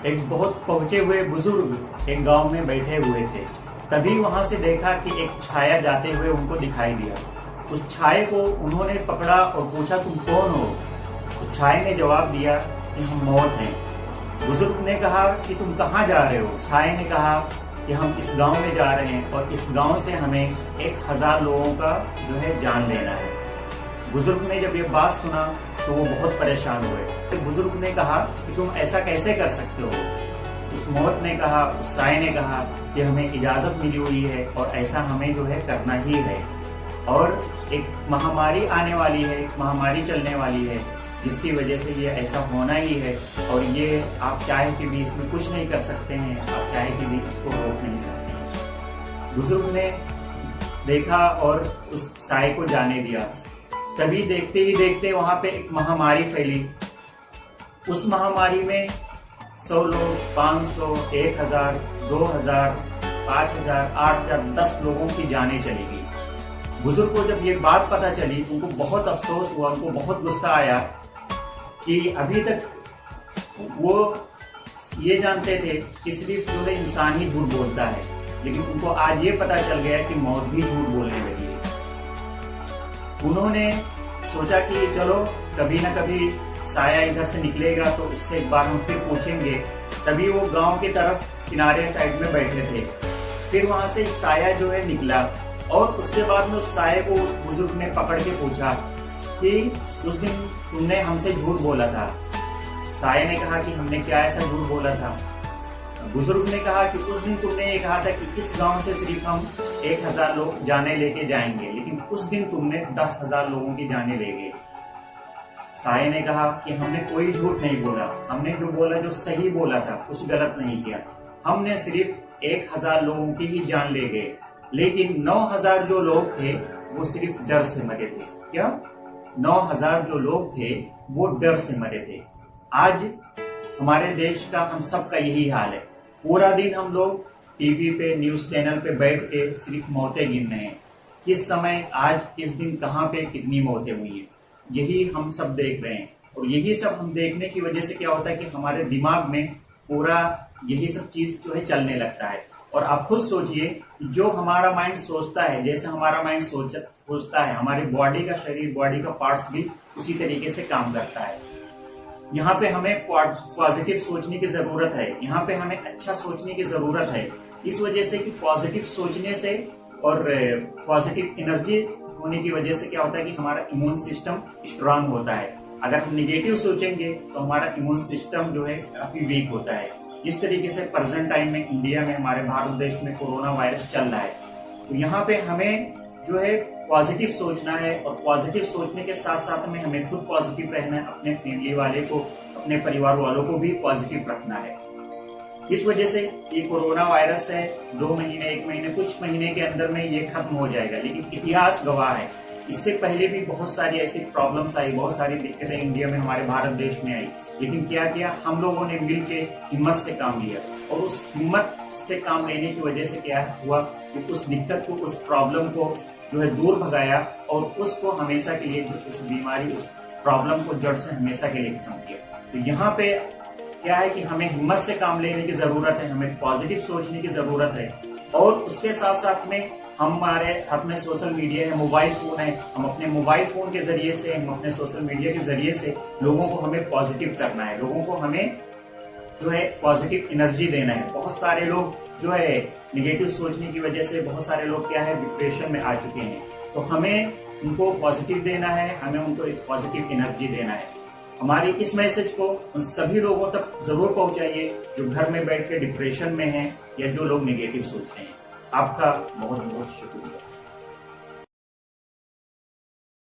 एक बहुत पहुंचे हुए बुजुर्ग एक गांव में बैठे हुए थे। तभी वहां से देखा कि एक छाया जाते हुए उनको दिखाई दिया। उस छाये को उन्होंने पकड़ा और पूछा, तुम कौन हो? उस छाये ने जवाब दिया कि हम मौत हैं। बुजुर्ग ने कहा कि तुम कहाँ जा रहे हो? छाये ने कहा कि हम इस गांव में जा रहे हैं और इस गांव से हमें 1000 लोगों का जो है जान लेना है। बुजुर्ग ने जब ये बात सुना तो वो बहुत परेशान हुए। तो बुजुर्ग ने कहा कि तुम ऐसा कैसे कर सकते हो? उस मौत ने कहा, उस साये ने कहा कि हमें इजाजत मिली हुई है और ऐसा हमें जो है करना ही है। और एक महामारी आने वाली है, एक महामारी चलने वाली है, जिसकी वजह से ये ऐसा होना ही है। और ये आप चाहे कि भी इसमें कुछ नहीं कर सकते हैं, आप चाहे कि भी इसको रोक नहीं सकते हैं। बुजुर्ग ने देखा और उस साये को जाने दिया। तभी देखते ही देखते वहां पे एक महामारी फैली। उस महामारी में 100 लोग, 500, 1000, 2000, 5000, 8000, 10 लोगों की जानें चली गई। बुजुर्ग को जब ये बात पता चली, उनको बहुत अफसोस हुआ, उनको बहुत गुस्सा आया कि अभी तक वो ये जानते थे कि सिर्फ जो है इंसान ही झूठ बोलता है, लेकिन उनको आज ये पता चल गया कि मौत भी झूठ बोलने लगी है। उन्होंने सोचा कि चलो कभी ना कभी साया इधर से निकलेगा तो उससे एक बार हम फिर पूछेंगे। तभी वो गांव की तरफ किनारे साइड में बैठे थे। फिर वहां से साया जो है निकला और उसके बाद में उस साये को उस बुजुर्ग ने पकड़ के पूछा कि उस दिन तुमने हमसे झूठ बोला था। साये ने कहा कि हमने क्या ऐसा झूठ बोला था? बुजुर्ग ने कहा कि उस दिन तुमने ये कहा था कि इस गांव से सिर्फ हम 1000 लोग जाने लेके जाएंगे, लेकिन उस दिन तुमने 10,000 लोगों की जाने ले गए। साये ने कहा कि हमने कोई झूठ नहीं बोला, हमने जो बोला जो सही बोला था, कुछ गलत नहीं किया। हमने सिर्फ 1000 लोगों की ही जान ले गए, लेकिन 9000 जो लोग थे वो सिर्फ डर से मरे थे। क्या? 9000 जो लोग थे वो डर से मरे थे। आज हमारे देश का हम सबका यही हाल है। पूरा दिन हम लोग टीवी पे, न्यूज चैनल पे बैठ के सिर्फ मौतें गिन रहे हैं। किस समय, आज किस दिन, कहाँ पे कितनी मौतें हुई हैं, यही हम सब देख रहे हैं। और यही सब हम देखने की वजह से क्या होता है कि हमारे दिमाग में पूरा यही सब चीज जो है चलने लगता है। और आप खुद सोचिए, जो हमारा माइंड सोचता है, जैसे हमारा माइंड सोचता है, हमारी बॉडी का, शरीर, बॉडी का पार्ट्स भी उसी तरीके से काम करता है। यहाँ पे हमें पॉजिटिव सोचने की जरूरत है, यहाँ पे हमें अच्छा सोचने की जरूरत है। इस वजह से कि पॉजिटिव सोचने से और पॉजिटिव एनर्जी होने की वजह से क्या होता है कि हमारा इम्यून सिस्टम स्ट्रांग होता है। अगर हम निगेटिव सोचेंगे तो हमारा इम्यून सिस्टम जो है काफी वीक होता है। जिस तरीके से प्रेजेंट टाइम में इंडिया में, हमारे भारत देश में कोरोना वायरस चल रहा है, तो यहाँ पे हमें जो है पॉजिटिव सोचना है। और पॉजिटिव सोचने के साथ साथ में हमें खुद पॉजिटिव रहना है, अपने फैमिली वाले को, अपने परिवार वालों को भी पॉजिटिव रखना है। इस वजह से ये कोरोना वायरस है, 2 महीने, 1 महीने, कुछ महीने के अंदर में ये खत्म हो जाएगा। लेकिन इतिहास गवाह है, इससे पहले भी बहुत सारी ऐसी प्रॉब्लम्स आई, बहुत सारी दिक्कतें इंडिया में, हमारे भारत देश में आई। लेकिन क्या किया हम लोगों ने? मिलके हिम्मत से काम लिया। और उस हिम्मत से काम लेने की वजह से क्या हुआ कि उस दिक्कत को, उस प्रॉब्लम को जो है दूर भगाया और उसको हमेशा के लिए, उस बीमारी, उस प्रॉब्लम को जड़ से हमेशा के लिए खत्म किया। तो यहाँ पे क्या है कि हमें हिम्मत से काम लेने की जरूरत है, हमें पॉजिटिव सोचने की जरूरत है। और उसके साथ साथ में हमारे हाथ में सोशल मीडिया है, मोबाइल फोन है। हम अपने मोबाइल फोन के जरिए से, हम अपने सोशल मीडिया के जरिए से लोगों को हमें पॉजिटिव करना है, लोगों को हमें जो है पॉजिटिव एनर्जी देना है। बहुत सारे लोग जो है निगेटिव सोचने की वजह से, बहुत सारे लोग क्या है डिप्रेशन में आ चुके हैं। तो हमें उनको पॉजिटिव देना है, हमें उनको एक पॉजिटिव एनर्जी देना है। हमारी इस मैसेज को उन सभी लोगों तक जरूर पहुंचाइए जो घर में बैठ के डिप्रेशन में हैं या जो लोग नेगेटिव सोच रहे हैं। आपका बहुत बहुत शुक्रिया।